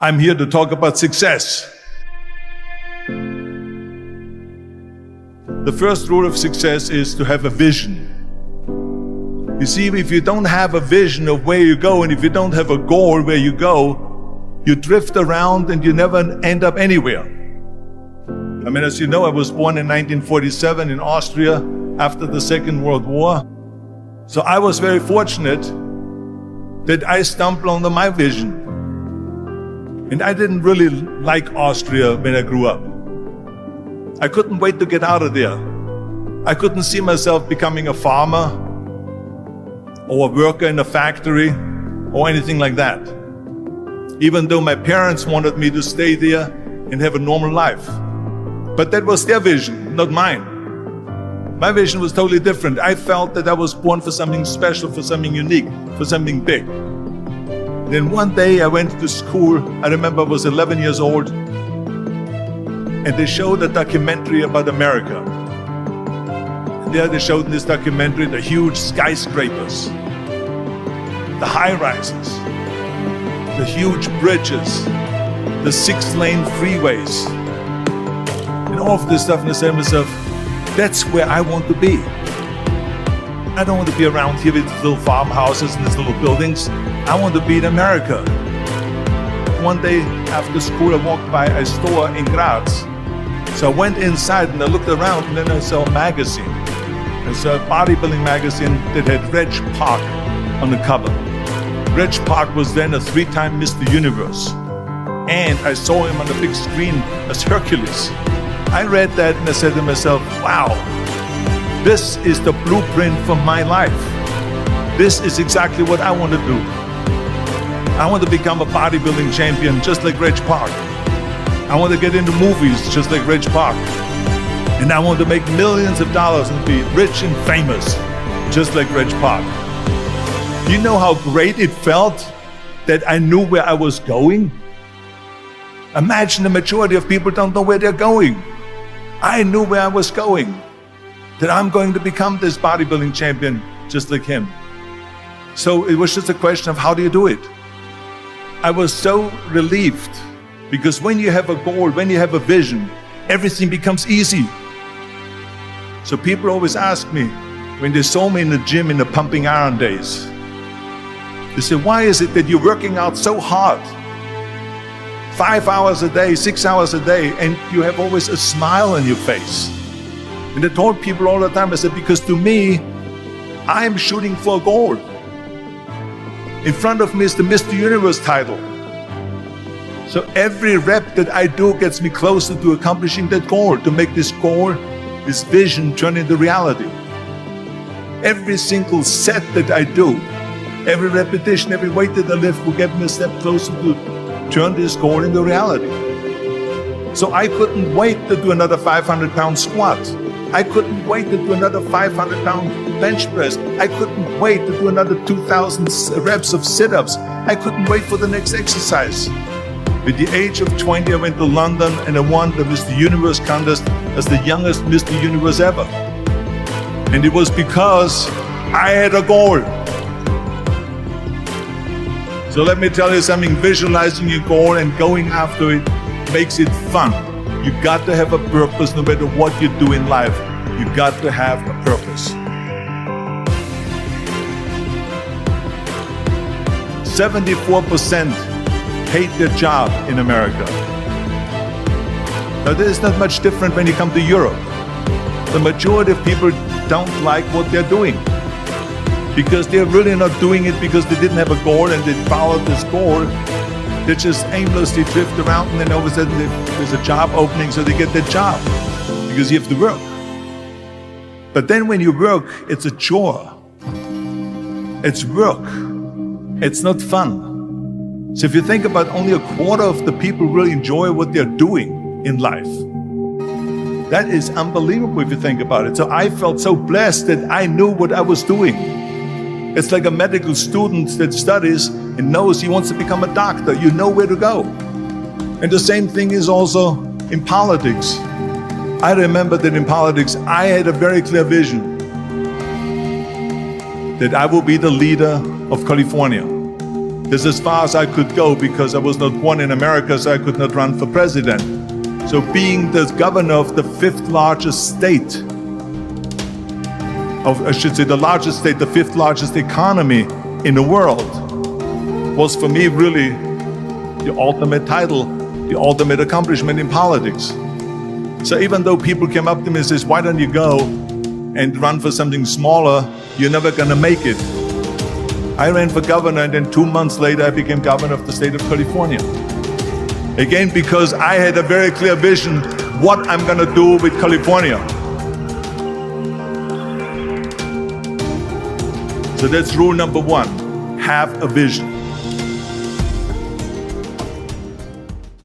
I'm here to talk about success. The first rule of success is to have a vision. You see, if you don't have a vision of where you go, and if you don't have a goal where you go, you drift around and you never end up anywhere. I mean, as you know, I was born in 1947 in Austria after the Second World War. So I was very fortunate that I stumbled on my vision. And I didn't really like Austria when I grew up. I couldn't wait to get out of there. I couldn't see myself becoming a farmer or a worker in a factory or anything like that. Even though my parents wanted me to stay there and have a normal life. But that was their vision, not mine. My vision was totally different. I felt that I was born for something special, for something unique, for something big. Then one day I went to school. I remember I was 11 years old, and they showed a documentary about America. And there they showed in this documentary the huge skyscrapers, the high-rises, the huge bridges, the 6-lane freeways, and all of this stuff. And I said to myself, that's where I want to be. I don't want to be around here with little farmhouses and these little buildings. I want to be in America. One day after school, I walked by a store in Graz. So I went inside and I looked around, and then I saw a magazine. I saw a bodybuilding magazine that had Reg Park on the cover. Reg Park was then a 3-time Mr. Universe. And I saw him on the big screen as Hercules. I read that and I said to myself, wow, this is the blueprint for my life. This is exactly what I want to do. I want to become a bodybuilding champion just like Reg Park. I want to get into movies just like Reg Park. And I want to make millions of dollars and be rich and famous just like Reg Park. Do you know how great it felt that I knew where I was going? Imagine the majority of people don't know where they're going. I knew where I was going, that I'm going to become this bodybuilding champion just like him. So it was just a question of how do you do it? I was so relieved, because when you have a goal, when you have a vision, everything becomes easy. So people always ask me, when they saw me in the gym in the pumping iron days, they say, why is it that you're working out so hard? 5 hours a day, 6 hours a day, and you have always a smile on your face. And I told people all the time, I said, because to me, I'm shooting for a goal. In front of me is the Mr. Universe title. So every rep that I do gets me closer to accomplishing that goal, to make this goal, this vision turn into reality. Every single set that I do, every repetition, every weight that I lift will get me a step closer to turn this goal into reality. So I couldn't wait to do another 500-pound squat. I couldn't wait to do another 500-pound bench press. I couldn't wait to do another 2,000 reps of sit-ups. I couldn't wait for the next exercise. At the age of 20, I went to London and I won the Mr. Universe contest as the youngest Mr. Universe ever. And it was because I had a goal. So let me tell you something, visualizing your goal and going after it makes it fun. You got to have a purpose no matter what you do in life. You got to have a purpose. 74% hate their job in America. Now this is not much different when you come to Europe. The majority of people don't like what they're doing, because they're really not doing it because they didn't have a goal and they followed this goal. They just aimlessly drift around, and then all of a sudden there's a job opening, so they get that job because you have to work. But then when you work, it's a chore. It's work. It's not fun. So if you think about, only a quarter of the people really enjoy what they're doing in life. That is unbelievable if you think about it. So I felt so blessed that I knew what I was doing. It's like a medical student that studies and knows he wants to become a doctor. You know where to go. And the same thing is also in politics. I remember that in politics, I had a very clear vision that I will be the leader of California. This is as far as I could go because I was not born in America, so I could not run for president. So being the governor of the fifth largest state, the largest state, the fifth largest economy in the world, was for me really the ultimate title, the ultimate accomplishment in politics. So even though people came up to me and says, why don't you go and run for something smaller, you're never gonna make it. I ran for governor, and then 2 months later I became governor of the state of California. Again, because I had a very clear vision what I'm gonna do with California. So that's rule number one, have a vision.